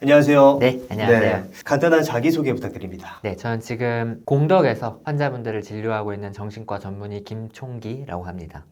안녕하세요. 네, 안녕하세요. 네, 간단한 자기소개 부탁드립니다. 네, 저는 지금 공덕에서 환자분들을 진료하고 있는 정신과 전문의 김총기라고 합니다.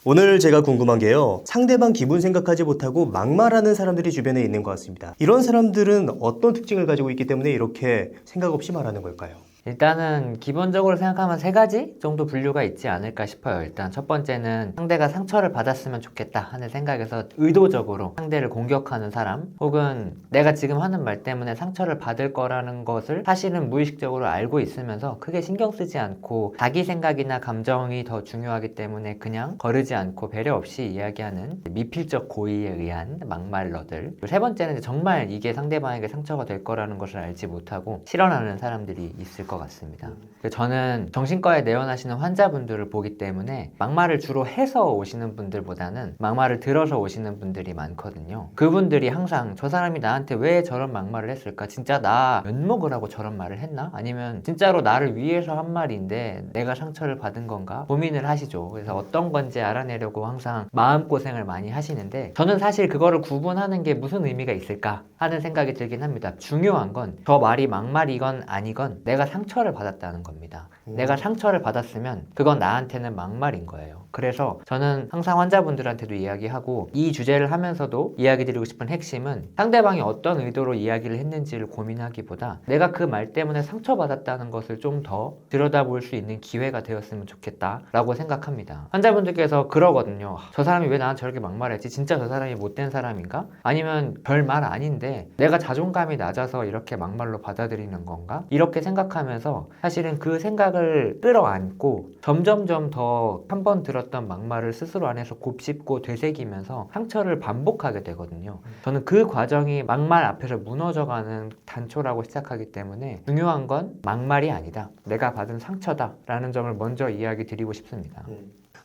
오늘 제가 궁금한 게요. 상대방 기분 생각하지 못하고 막말하는 사람들이 주변에 있는 것 같습니다. 이런 사람들은 어떤 특징을 가지고 있기 때문에 이렇게 생각 없이 말하는 걸까요? 일단은 기본적으로 생각하면 세 가지 정도 분류가 있지 않을까 싶어요. 일단 첫 번째는 상대가 상처를 받았으면 좋겠다 하는 생각에서 의도적으로 상대를 공격하는 사람, 혹은 내가 지금 하는 말 때문에 상처를 받을 거라는 것을 사실은 무의식적으로 알고 있으면서 크게 신경 쓰지 않고 자기 생각이나 감정이 더 중요하기 때문에 그냥 거르지 않고 배려 없이 이야기하는 미필적 고의에 의한 막말러들. 세 번째는 정말 이게 상대방에게 상처가 될 거라는 것을 알지 못하고 실현하는 사람들이 있을 것 같습니다. 저는 정신과에 내원하시는 환자분들을 보기 때문에 막말을 주로 해서 오시는 분들보다는 막말을 들어서 오시는 분들이 많거든요. 그분들이 항상 저 사람이 나한테 왜 저런 막말을 했을까? 진짜 나 면목을 하고 저런 말을 했나? 아니면 진짜로 나를 위해서 한 말인데 내가 상처를 받은 건가? 고민을 하시죠. 그래서 어떤 건지 알아내려고 항상 마음고생을 많이 하시는데, 저는 사실 그거를 구분하는 게 무슨 의미가 있을까 하는 생각이 들긴 합니다. 중요한 건 저 말이 막말이건 아니건 내가 상처를 받았다는 겁니다. 내가 상처를 받았으면 그건 나한테는 막말인 거예요. 그래서 저는 항상 환자분들한테도 이야기하고, 이 주제를 하면서도 이야기 드리고 싶은 핵심은 상대방이 어떤 의도로 이야기를 했는지를 고민하기보다 내가 그 말 때문에 상처받았다는 것을 좀 더 들여다볼 수 있는 기회가 되었으면 좋겠다라고 생각합니다. 환자분들께서 그러거든요. 저 사람이 왜 나한테 저렇게 막말했지? 진짜 저 사람이 못된 사람인가? 아니면 별 말 아닌데 내가 자존감이 낮아서 이렇게 막말로 받아들이는 건가? 이렇게 생각하면서 사실은 그 생각을 끌어안고 점점점 더 한 번 들었던 막말을 스스로 안에서 곱씹고 되새기면서 상처를 반복하게 되거든요. 저는 그 과정이 막말 앞에서 무너져가는 단초라고 시작하기 때문에 중요한 건 막말이 아니다, 내가 받은 상처다 라는 점을 먼저 이야기 드리고 싶습니다.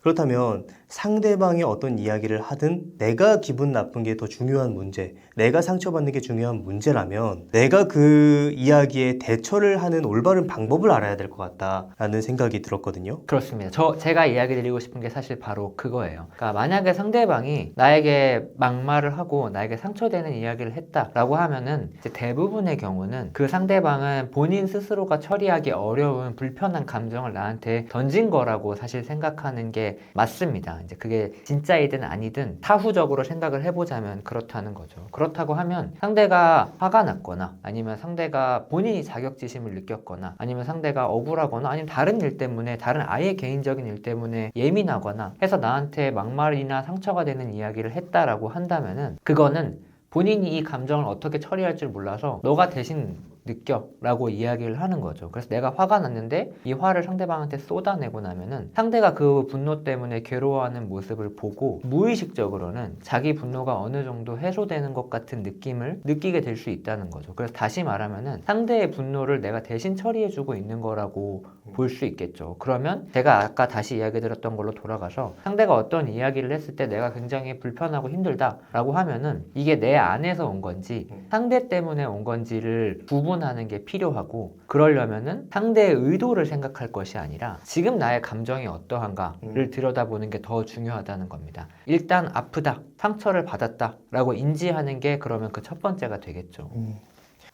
그렇다면 상대방이 어떤 이야기를 하든 내가 기분 나쁜 게 더 중요한 문제, 내가 상처받는 게 중요한 문제라면 내가 그 이야기에 대처를 하는 올바른 방법을 알아야 될 것 같다라는 생각이 들었거든요. 그렇습니다. 제가 이야기 드리고 싶은 게 사실 바로 그거예요. 그러니까 만약에 상대방이 나에게 막말을 하고 나에게 상처되는 이야기를 했다라고 하면은 이제 대부분의 경우는 그 상대방은 본인 스스로가 처리하기 어려운 불편한 감정을 나한테 던진 거라고 사실 생각하는 게 맞습니다. 이제 그게 진짜이든 아니든 타후적으로 생각을 해보자면 그렇다는 거죠. 그렇다고 하면 상대가 화가 났거나, 아니면 상대가 본인이 자격지심을 느꼈거나, 아니면 상대가 억울하거나, 아니면 다른 일 때문에, 다른 아예 개인적인 일 때문에 예민하거나 해서 나한테 막말이나 상처가 되는 이야기를 했다라고 한다면은 그거는 본인이 이 감정을 어떻게 처리할 줄 몰라서 너가 대신 느껴 라고 이야기를 하는 거죠. 그래서 내가 화가 났는데 이 화를 상대방한테 쏟아내고 나면은 상대가 그 분노 때문에 괴로워하는 모습을 보고 무의식적으로는 자기 분노가 어느 정도 해소되는 것 같은 느낌을 느끼게 될 수 있다는 거죠. 그래서 다시 말하면은 상대의 분노를 내가 대신 처리해주고 있는 거라고 볼 수 있겠죠. 그러면 제가 아까 다시 이야기 드렸던 걸로 돌아가서 상대가 어떤 이야기를 했을 때 내가 굉장히 불편하고 힘들다라고 하면은 이게 내 안에서 온 건지 상대 때문에 온 건지를 구분하는 게 필요하고, 그러려면은 상대의 의도를 생각할 것이 아니라 지금 나의 감정이 어떠한가를 들여다보는 게 더 중요하다는 겁니다. 일단 아프다, 상처를 받았다 라고 인지하는 게 그러면 그 첫 번째가 되겠죠.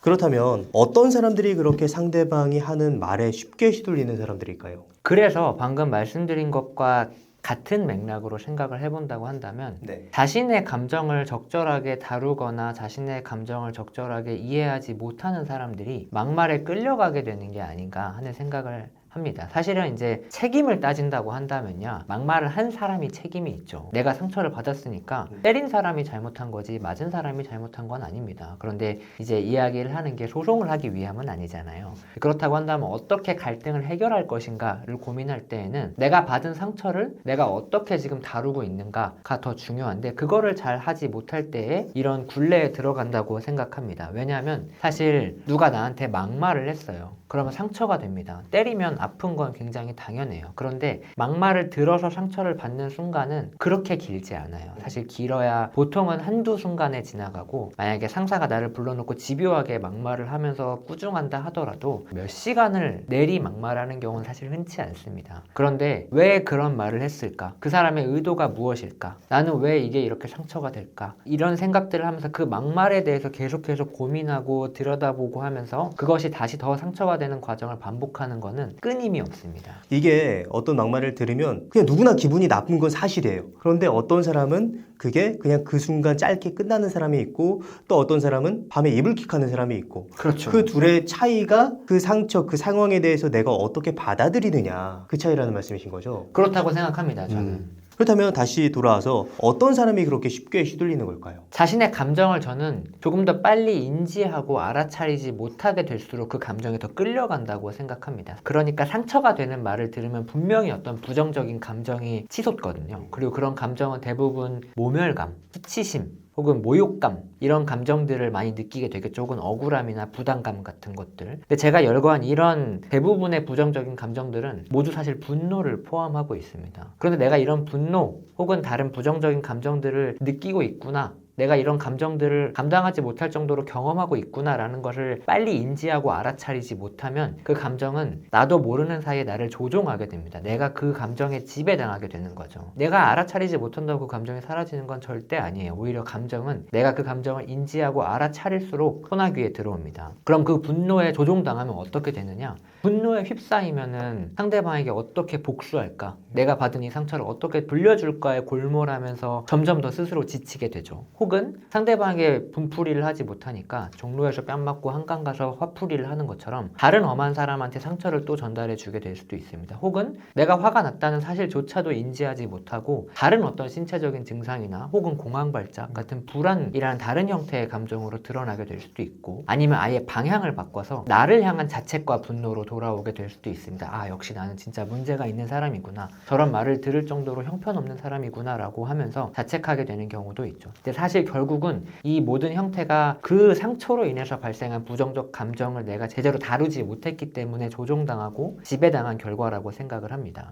그렇다면 어떤 사람들이 그렇게 상대방이 하는 말에 쉽게 휘둘리는 사람들일까요? 그래서 방금 말씀드린 것과 같은 맥락으로 생각을 해본다고 한다면, 네. 자신의 감정을 적절하게 다루거나 자신의 감정을 적절하게 이해하지 못하는 사람들이 막말에 끌려가게 되는 게 아닌가 하는 생각을 합니다. 사실은 이제 책임을 따진다고 한다면요, 막말을 한 사람이 책임이 있죠. 내가 상처를 받았으니까 때린 사람이 잘못한 거지 맞은 사람이 잘못한 건 아닙니다. 그런데 이제 이야기를 하는 게 소송을 하기 위함은 아니잖아요. 그렇다고 한다면 어떻게 갈등을 해결할 것인가를 고민할 때에는 내가 받은 상처를 내가 어떻게 지금 다루고 있는가가 더 중요한데, 그거를 잘 하지 못할 때에 이런 굴레에 들어간다고 생각합니다. 왜냐하면 사실 누가 나한테 막말을 했어요. 그러면 상처가 됩니다. 때리면 아픈 건 굉장히 당연해요. 그런데 막말을 들어서 상처를 받는 순간은 그렇게 길지 않아요. 사실 길어야 보통은 한두 순간에 지나가고, 만약에 상사가 나를 불러놓고 집요하게 막말을 하면서 꾸중한다 하더라도 몇 시간을 내리 막말하는 경우는 사실 흔치 않습니다. 그런데 왜 그런 말을 했을까? 그 사람의 의도가 무엇일까? 나는 왜 이게 이렇게 상처가 될까? 이런 생각들을 하면서 그 막말에 대해서 계속해서 고민하고 들여다보고 하면서 그것이 다시 더 상처가 되는 과정을 반복하는 거는 끊임이 없습니다. 이게 어떤 막말을 들으면 그냥 누구나 기분이 나쁜 건 사실이에요. 그런데 어떤 사람은 그게 그냥 그 순간 짧게 끝나는 사람이 있고, 또 어떤 사람은 밤에 이불킥하는 사람이 있고, 그렇죠. 그 둘의 차이가 그 상처, 그 상황에 대해서 내가 어떻게 받아들이느냐, 그 차이라는 말씀이신 거죠. 그렇다고 생각합니다, 저는. 그렇다면 다시 돌아와서 어떤 사람이 그렇게 쉽게 휘둘리는 걸까요? 자신의 감정을 저는 조금 더 빨리 인지하고 알아차리지 못하게 될수록 그 감정이 더 끌려간다고 생각합니다. 그러니까 상처가 되는 말을 들으면 분명히 어떤 부정적인 감정이 치솟거든요. 그리고 그런 감정은 대부분 모멸감, 수치심, 혹은 모욕감, 이런 감정들을 많이 느끼게 되겠죠. 혹은 억울함이나 부담감 같은 것들. 근데 제가 열거한 이런 대부분의 부정적인 감정들은 모두 사실 분노를 포함하고 있습니다. 그런데 내가 이런 분노 혹은 다른 부정적인 감정들을 느끼고 있구나, 내가 이런 감정들을 감당하지 못할 정도로 경험하고 있구나라는 것을 빨리 인지하고 알아차리지 못하면 그 감정은 나도 모르는 사이에 나를 조종하게 됩니다. 내가 그 감정에 지배당하게 되는 거죠. 내가 알아차리지 못한다고 그 감정이 사라지는 건 절대 아니에요. 오히려 감정은 내가 그 감정을 인지하고 알아차릴수록 소나기에 들어옵니다. 그럼 그 분노에 조종당하면 어떻게 되느냐? 분노에 휩싸이면은 상대방에게 어떻게 복수할까? 내가 받은 이 상처를 어떻게 돌려줄까에 골몰하면서 점점 더 스스로 지치게 되죠. 혹은 상대방에게 분풀이를 하지 못하니까 종로에서 뺨 맞고 한강 가서 화풀이를 하는 것처럼 다른 엄한 사람한테 상처를 또 전달해 주게 될 수도 있습니다. 혹은 내가 화가 났다는 사실조차도 인지하지 못하고 다른 어떤 신체적인 증상이나 혹은 공황발작 같은 불안이라는 다른 형태의 감정으로 드러나게 될 수도 있고, 아니면 아예 방향을 바꿔서 나를 향한 자책과 분노로 돌아오게 될 수도 있습니다. 아, 역시 나는 진짜 문제가 있는 사람이구나, 저런 말을 들을 정도로 형편없는 사람이구나 라고 하면서 자책하게 되는 경우도 있죠. 근데 사실 결국은 이 모든 형태가 그 상처로 인해서 발생한 부정적 감정을 내가 제대로 다루지 못했기 때문에 조종당하고 지배당한 결과라고 생각을 합니다.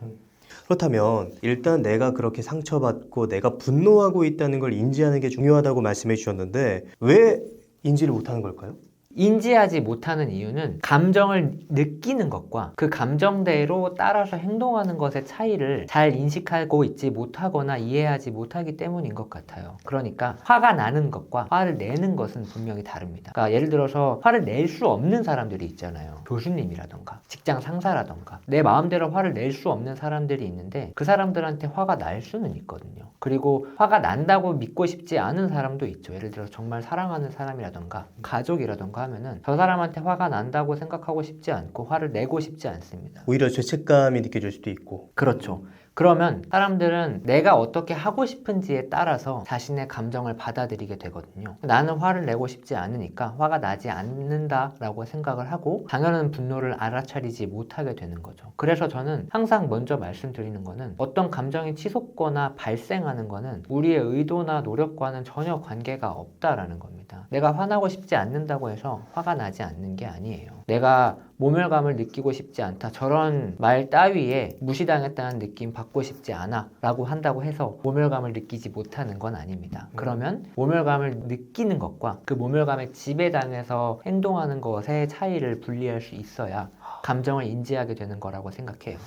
그렇다면 일단 내가 그렇게 상처받고 내가 분노하고 있다는 걸 인지하는 게 중요하다고 말씀해 주셨는데, 왜 인지를 못하는 걸까요? 인지하지 못하는 이유는 감정을 느끼는 것과 그 감정대로 따라서 행동하는 것의 차이를 잘 인식하고 있지 못하거나 이해하지 못하기 때문인 것 같아요. 그러니까 화가 나는 것과 화를 내는 것은 분명히 다릅니다. 그러니까 예를 들어서 화를 낼 수 없는 사람들이 있잖아요. 교수님이라던가 직장 상사라던가 내 마음대로 화를 낼 수 없는 사람들이 있는데, 그 사람들한테 화가 날 수는 있거든요. 그리고 화가 난다고 믿고 싶지 않은 사람도 있죠. 예를 들어 정말 사랑하는 사람이라던가 가족이라던가 하면은 저 사람한테 화가 난다고 생각하고 싶지 않고 화를 내고 싶지 않습니다. 오히려 죄책감이 느껴질 수도 있고. 그렇죠. 그러면 사람들은 내가 어떻게 하고 싶은지에 따라서 자신의 감정을 받아들이게 되거든요. 나는 화를 내고 싶지 않으니까 화가 나지 않는다라고 생각을 하고 당연한 분노를 알아차리지 못하게 되는 거죠. 그래서 저는 항상 먼저 말씀드리는 거는, 어떤 감정이 치솟거나 발생하는 거는 우리의 의도나 노력과는 전혀 관계가 없다라는 겁니다. 내가 화나고 싶지 않는다고 해서 화가 나지 않는 게 아니에요. 내가 모멸감을 느끼고 싶지 않다, 저런 말 따위에 무시당했다는 느낌 받고 싶지 않아 라고 한다고 해서 모멸감을 느끼지 못하는 건 아닙니다. 그러면 모멸감을 느끼는 것과 그 모멸감에 지배당해서 행동하는 것의 차이를 분리할 수 있어야 감정을 인지하게 되는 거라고 생각해요.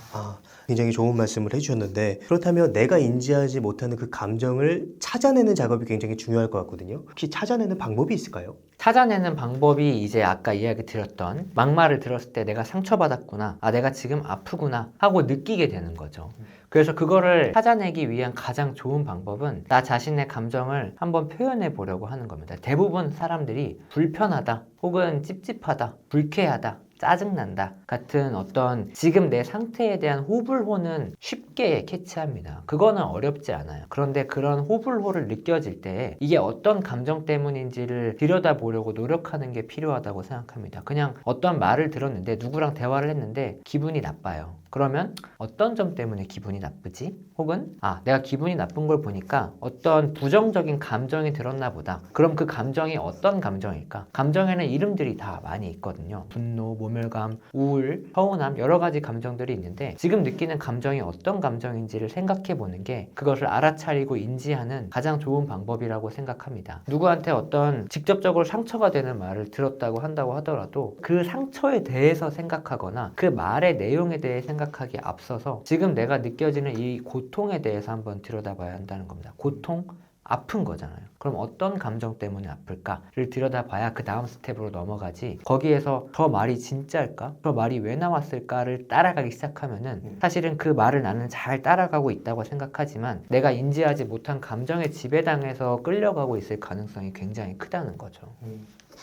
굉장히 좋은 말씀을 해주셨는데, 그렇다면 내가 인지하지 못하는 그 감정을 찾아내는 작업이 굉장히 중요할 것 같거든요. 혹시 찾아내는 방법이 있을까요? 찾아내는 방법이 이제 아까 이야기 드렸던, 막말을 들었을 때 내가 상처받았구나, 아 내가 지금 아프구나 하고 느끼게 되는 거죠. 그래서 그거를 찾아내기 위한 가장 좋은 방법은 나 자신의 감정을 한번 표현해 보려고 하는 겁니다. 대부분 사람들이 불편하다 혹은 찝찝하다, 불쾌하다, 짜증난다 같은 어떤 지금 내 상태에 대한 호불호는 쉽게 캐치합니다. 그거는 어렵지 않아요. 그런데 그런 호불호를 느껴질 때 이게 어떤 감정 때문인지를 들여다보려고 노력하는 게 필요하다고 생각합니다. 그냥 어떤 말을 들었는데, 누구랑 대화를 했는데 기분이 나빠요. 그러면 어떤 점 때문에 기분이 나쁘지? 혹은 내가 기분이 나쁜 걸 보니까 어떤 부정적인 감정이 들었나 보다. 그럼 그 감정이 어떤 감정일까? 감정에는 이름들이 다 많이 있거든요. 분노, 모멸감, 우울, 서운함 여러 가지 감정들이 있는데 지금 느끼는 감정이 어떤 감정인지를 생각해 보는 게 그것을 알아차리고 인지하는 가장 좋은 방법이라고 생각합니다. 누구한테 어떤 직접적으로 상처가 되는 말을 들었다고 한다고 하더라도 그 상처에 대해서 생각하거나 그 말의 내용에 대해 생각하기에 앞서서 지금 내가 느껴지는 이 고통에 대해서 한번 들여다봐야 한다는 겁니다. 고통? 아픈 거잖아요. 그럼 어떤 감정 때문에 아플까를 들여다봐야 그 다음 스텝으로 넘어가지 거기에서 저 말이 진짜일까? 저 말이 왜 나왔을까를 따라가기 시작하면은 사실은 그 말을 나는 잘 따라가고 있다고 생각하지만 내가 인지하지 못한 감정에 지배당해서 끌려가고 있을 가능성이 굉장히 크다는 거죠.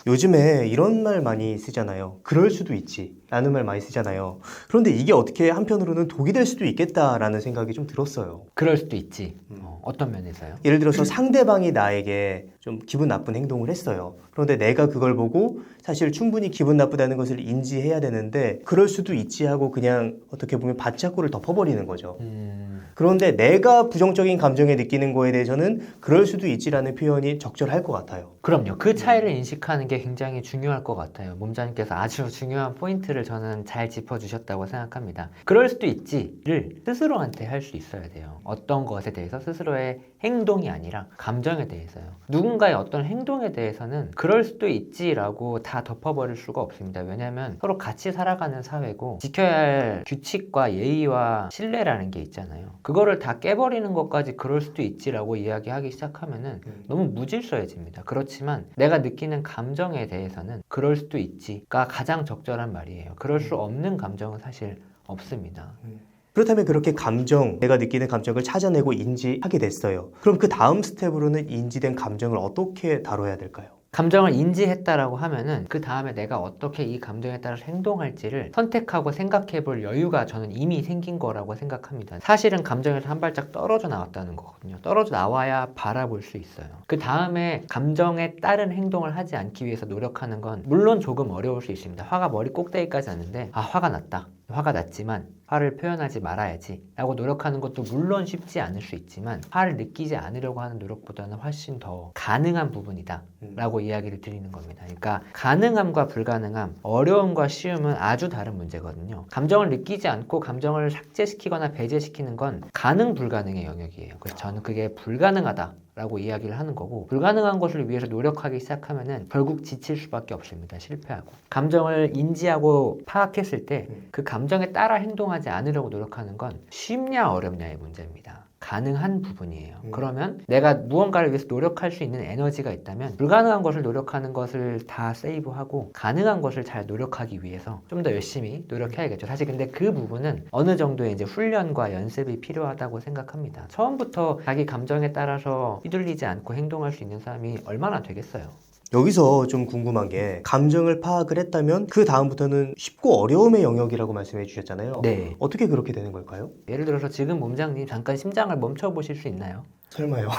요즘에 이런 말 많이 쓰잖아요. 그럴 수도 있지 라는 말 많이 쓰잖아요. 그런데 이게 어떻게 한편으로는 독이 될 수도 있겠다라는 생각이 좀 들었어요. 그럴 수도 있지. 어떤 면에서요? 예를 들어서 상대방이 나에게 좀 기분 나쁜 행동을 했어요. 그런데 내가 그걸 보고 사실 충분히 기분 나쁘다는 것을 인지해야 되는데 그럴 수도 있지 하고 그냥 어떻게 보면 바짝구를 덮어버리는 거죠. 그런데 내가 부정적인 감정에 느끼는 거에 대해서는 그럴 수도 있지라는 표현이 적절할 것 같아요. 그럼요. 그 차이를 인식하는 게 굉장히 중요할 것 같아요. 몸자님께서 아주 중요한 포인트를 저는 잘 짚어주셨다고 생각합니다. 그럴 수도 있지를 스스로한테 할 수 있어야 돼요. 어떤 것에 대해서 스스로의 행동이 아니라 감정에 대해서요. 누군가의 어떤 행동에 대해서는 그럴 수도 있지라고 다 덮어버릴 수가 없습니다. 왜냐하면 서로 같이 살아가는 사회고 지켜야 할 규칙과 예의와 신뢰라는 게 있잖아요. 그거를 다 깨버리는 것까지 그럴 수도 있지라고 이야기하기 시작하면은 너무 무질서해집니다. 그렇지만 내가 느끼는 감정에 대해서는 그럴 수도 있지가 가장 적절한 말이에요. 그럴 수 없는 감정은 사실 없습니다. 그렇다면 그렇게 내가 느끼는 감정을 찾아내고 인지하게 됐어요. 그럼 그 다음 스텝으로는 인지된 감정을 어떻게 다뤄야 될까요? 감정을 인지했다라고 하면은 그 다음에 내가 어떻게 이 감정에 따라서 행동할지를 선택하고 생각해 볼 여유가 저는 이미 생긴 거라고 생각합니다. 사실은 감정에서 한 발짝 떨어져 나왔다는 거거든요. 떨어져 나와야 바라볼 수 있어요. 그 다음에 감정에 따른 행동을 하지 않기 위해서 노력하는 건 물론 조금 어려울 수 있습니다. 화가 머리 꼭대기까지 왔는데 화가 났다. 화가 났지만 화를 표현하지 말아야지 라고 노력하는 것도 물론 쉽지 않을 수 있지만 화를 느끼지 않으려고 하는 노력보다는 훨씬 더 가능한 부분이다 라고 이야기를 드리는 겁니다. 그러니까 가능함과 불가능함, 어려움과 쉬움은 아주 다른 문제거든요. 감정을 느끼지 않고 감정을 삭제시키거나 배제시키는 건 가능 불가능의 영역이에요. 그래서 저는 그게 불가능하다 라고 이야기를 하는 거고 불가능한 것을 위해서 노력하기 시작하면은 결국 지칠 수밖에 없습니다. 실패하고 감정을 인지하고 파악했을 때 그 감정에 따라 행동하지 않으려고 노력하는 건 쉽냐 어렵냐의 문제입니다. 가능한 부분이에요. 그러면 내가 무언가를 위해서 노력할 수 있는 에너지가 있다면 불가능한 것을 노력하는 것을 다 세이브하고 가능한 것을 잘 노력하기 위해서 좀 더 열심히 노력해야겠죠. 사실 근데 그 부분은 어느 정도의 이제 훈련과 연습이 필요하다고 생각합니다. 처음부터 자기 감정에 따라서 휘둘리지 않고 행동할 수 있는 사람이 얼마나 되겠어요. 여기서 좀 궁금한 게 감정을 파악을 했다면 그 다음부터는 쉽고 어려움의 영역이라고 말씀해 주셨잖아요. 네. 어떻게 그렇게 되는 걸까요? 예를 들어서 지금 몸장님 잠깐 심장을 멈춰 보실 수 있나요? 설마요.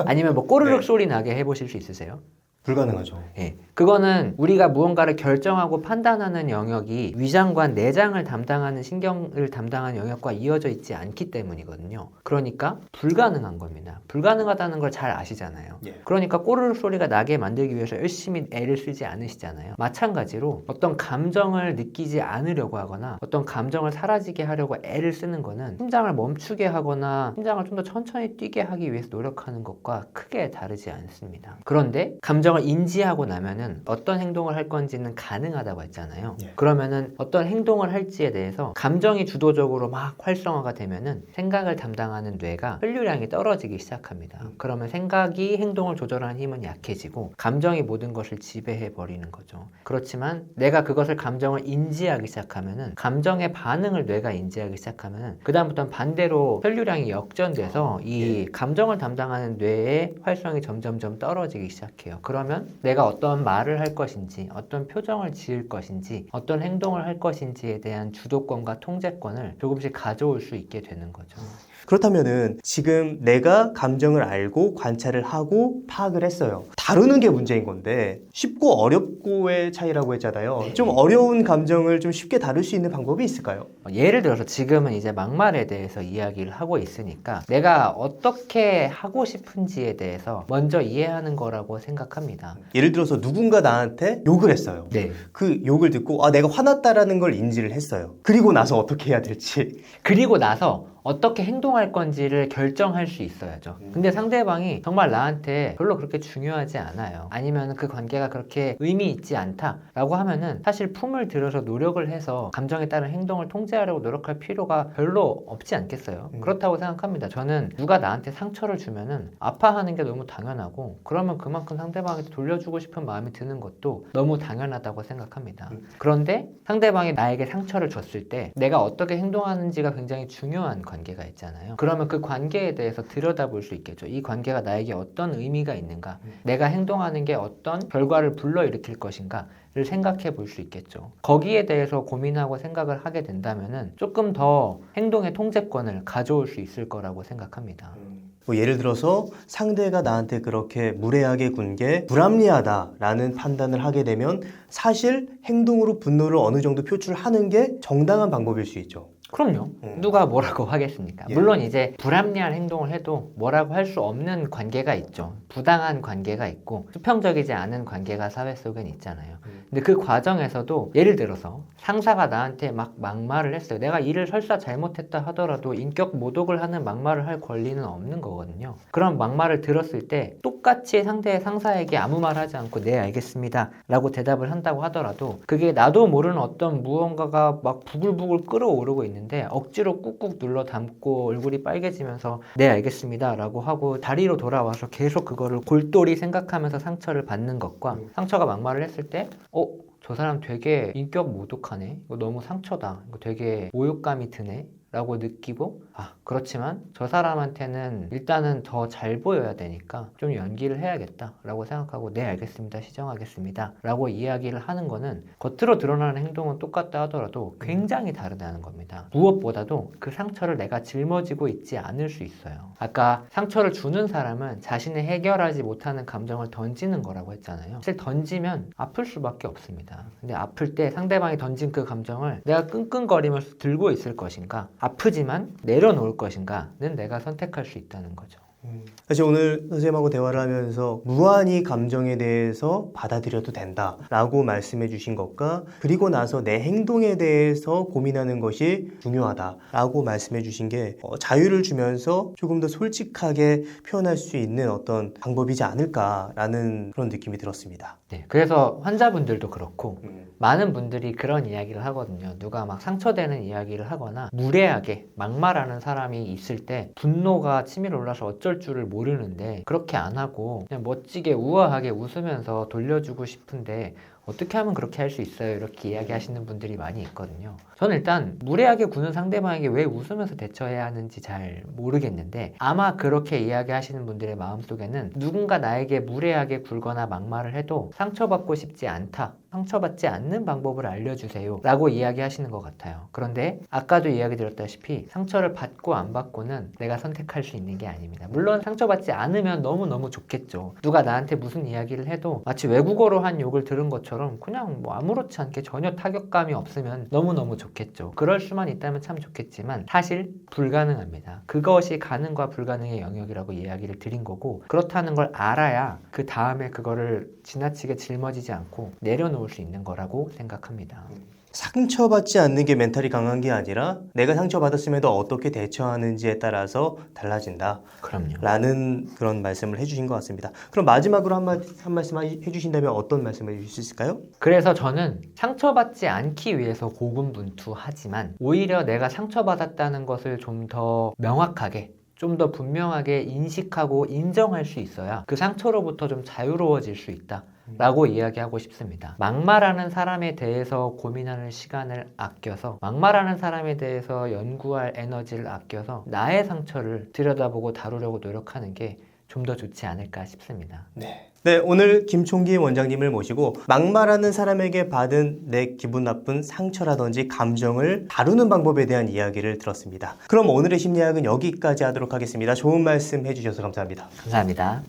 아니면 뭐 꼬르륵 네. 소리 나게 해보실 수 있으세요? 불가능하죠. 예. 그거는 우리가 무언가를 결정하고 판단하는 영역이 위장관, 내장을 담당하는 신경을 담당하는 영역과 이어져 있지 않기 때문이거든요. 그러니까 불가능한 겁니다. 불가능하다는 걸 잘 아시잖아요. 예. 그러니까 꼬르륵 소리가 나게 만들기 위해서 열심히 애를 쓰지 않으시잖아요. 마찬가지로 어떤 감정을 느끼지 않으려고 하거나 어떤 감정을 사라지게 하려고 애를 쓰는 거는 심장을 멈추게 하거나 심장을 좀 더 천천히 뛰게 하기 위해서 노력하는 것과 크게 다르지 않습니다. 그런데 감정을 인지하고 나면은 어떤 행동을 할 건지는 가능하다고 했잖아요. 예. 그러면은 어떤 행동을 할지에 대해서 감정이 주도적으로 막 활성화가 되면은 생각을 담당하는 뇌가 혈류량이 떨어지기 시작합니다. 그러면 생각이 행동을 조절하는 힘은 약해지고 감정이 모든 것을 지배해 버리는 거죠. 그렇지만 내가 그것을 감정을 인지하기 시작하면은 감정의 반응을 뇌가 인지하기 시작하면은 그다음부터는 반대로 혈류량이 역전돼서 이 감정을 담당하는 뇌의 활성이 점점점 떨어지기 시작해요. 그러면 내가 어떤 말을 할 것인지, 어떤 표정을 지을 것인지, 어떤 행동을 할 것인지에 대한 주도권과 통제권을 조금씩 가져올 수 있게 되는 거죠. 그렇다면은 지금 내가 감정을 알고 관찰을 하고 파악을 했어요. 다루는 게 문제인 건데 쉽고 어렵고의 차이라고 했잖아요. 네. 좀 어려운 감정을 좀 쉽게 다룰 수 있는 방법이 있을까요? 예를 들어서 지금은 이제 막말에 대해서 이야기를 하고 있으니까 내가 어떻게 하고 싶은지에 대해서 먼저 이해하는 거라고 생각합니다. 예를 들어서 누군가 나한테 욕을 했어요. 네. 그 욕을 듣고 내가 화났다라는 걸 인지를 했어요. 그리고 나서 어떻게 해야 될지. 그리고 나서 어떻게 행동할 건지를 결정할 수 있어야죠. 근데 상대방이 정말 나한테 별로 그렇게 중요하지 않아요. 아니면 그 관계가 그렇게 의미 있지 않다라고 하면은 사실 품을 들여서 노력을 해서 감정에 따른 행동을 통제하려고 노력할 필요가 별로 없지 않겠어요. 그렇다고 생각합니다. 저는 누가 나한테 상처를 주면은 아파하는 게 너무 당연하고 그러면 그만큼 상대방한테 돌려주고 싶은 마음이 드는 것도 너무 당연하다고 생각합니다. 그런데 상대방이 나에게 상처를 줬을 때 내가 어떻게 행동하는지가 굉장히 중요한 관계가 있잖아요. 그러면 그 관계에 대해서 들여다볼 수 있겠죠. 이 관계가 나에게 어떤 의미가 있는가? 내가 행동하는 게 어떤 결과를 불러일으킬 것인가를 생각해 볼 수 있겠죠. 거기에 대해서 고민하고 생각을 하게 된다면은 조금 더 행동의 통제권을 가져올 수 있을 거라고 생각합니다. 뭐 예를 들어서 상대가 나한테 그렇게 무례하게 군 게 불합리하다라는 판단을 하게 되면 사실 행동으로 분노를 어느 정도 표출하는 게 정당한 방법일 수 있죠. 그럼요. 누가 뭐라고 하겠습니까? 예. 물론 이제 불합리한 행동을 해도 뭐라고 할 수 없는 관계가 있죠. 부당한 관계가 있고 수평적이지 않은 관계가 사회 속엔 있잖아요. 근데 그 과정에서도 예를 들어서 상사가 나한테 막 막말을 했어요. 내가 일을 설사 잘못했다 하더라도 인격 모독을 하는 막말을 할 권리는 없는 거거든요. 그런 막말을 들었을 때 똑같이 상대의 상사에게 아무 말 하지 않고 네 알겠습니다 라고 대답을 한다고 하더라도 그게 나도 모르는 어떤 무언가가 막 부글부글 끓어오르고 있는데 억지로 꾹꾹 눌러 담고 얼굴이 빨개지면서 네 알겠습니다 라고 하고 다리로 돌아와서 계속 그거를 골똘히 생각하면서 상처를 받는 것과 상처가 막말을 했을 때 저 사람 되게 인격 모독하네. 이거 너무 상처다. 이거 되게 모욕감이 드네. 라고 느끼고 그렇지만 저 사람한테는 일단은 더 잘 보여야 되니까 좀 연기를 해야겠다 라고 생각하고 네 알겠습니다 시정하겠습니다 라고 이야기를 하는 거는 겉으로 드러나는 행동은 똑같다 하더라도 굉장히 다르다는 겁니다. 무엇보다도 그 상처를 내가 짊어지고 있지 않을 수 있어요. 아까 상처를 주는 사람은 자신이 해결하지 못하는 감정을 던지는 거라고 했잖아요. 사실 던지면 아플 수밖에 없습니다. 근데 아플 때 상대방이 던진 그 감정을 내가 끙끙거리면서 들고 있을 것인가 아프지만 내려놓을 것인가는 내가 선택할 수 있다는 거죠. 사실 오늘 선생님하고 대화를 하면서 무한히 감정에 대해서 받아들여도 된다라고 말씀해 주신 것과 그리고 나서 내 행동에 대해서 고민하는 것이 중요하다라고 말씀해 주신 게 자유를 주면서 조금 더 솔직하게 표현할 수 있는 어떤 방법이지 않을까라는 그런 느낌이 들었습니다. 네, 그래서 환자분들도 그렇고 많은 분들이 그런 이야기를 하거든요. 누가 막 상처되는 이야기를 하거나 무례하게 막말하는 사람이 있을 때 분노가 치밀어 올라서 어쩔 줄을 모르는데 그렇게 안 하고 그냥 멋지게 우아하게 웃으면서 돌려주고 싶은데 어떻게 하면 그렇게 할 수 있어요? 이렇게 이야기하시는 분들이 많이 있거든요. 저는 일단 무례하게 구는 상대방에게 왜 웃으면서 대처해야 하는지 잘 모르겠는데 아마 그렇게 이야기하시는 분들의 마음속에는 누군가 나에게 무례하게 굴거나 막말을 해도 상처받고 싶지 않다. 상처받지 않는 방법을 알려주세요 라고 이야기하시는 것 같아요. 그런데 아까도 이야기 드렸다시피 상처를 받고 안 받고는 내가 선택할 수 있는 게 아닙니다. 물론 상처받지 않으면 너무너무 좋겠죠. 누가 나한테 무슨 이야기를 해도 마치 외국어로 한 욕을 들은 것처럼 그냥 뭐 아무렇지 않게 전혀 타격감이 없으면 너무너무 좋겠죠. 그럴 수만 있다면 참 좋겠지만 사실 불가능합니다. 그것이 가능과 불가능의 영역이라고 이야기를 드린 거고 그렇다는 걸 알아야 그 다음에 그거를 지나치게 짊어지지 않고 내려놓을 수 있는 거라고 생각합니다. 상처받지 않는 게 멘탈이 강한 게 아니라 내가 상처받았음에도 어떻게 대처하는지에 따라서 달라진다. 그럼요. 라는 그런 말씀을 해주신 것 같습니다. 그럼 마지막으로 한 말씀 해주신다면 어떤 말씀을 해주실 수 있을까요? 그래서 저는 상처받지 않기 위해서 고군분투하지만 오히려 내가 상처받았다는 것을 좀 더 명확하게 좀 더 분명하게 인식하고 인정할 수 있어야 그 상처로부터 좀 자유로워질 수 있다 라고 이야기하고 싶습니다. 막말하는 사람에 대해서 고민하는 시간을 아껴서 막말하는 사람에 대해서 연구할 에너지를 아껴서 나의 상처를 들여다보고 다루려고 노력하는 게 좀 더 좋지 않을까 싶습니다. 네. 네, 오늘 김총기 원장님을 모시고 막말하는 사람에게 받은 내 기분 나쁜 상처라든지 감정을 다루는 방법에 대한 이야기를 들었습니다. 그럼 오늘의 심리학은 여기까지 하도록 하겠습니다. 좋은 말씀 해주셔서 감사합니다. 감사합니다.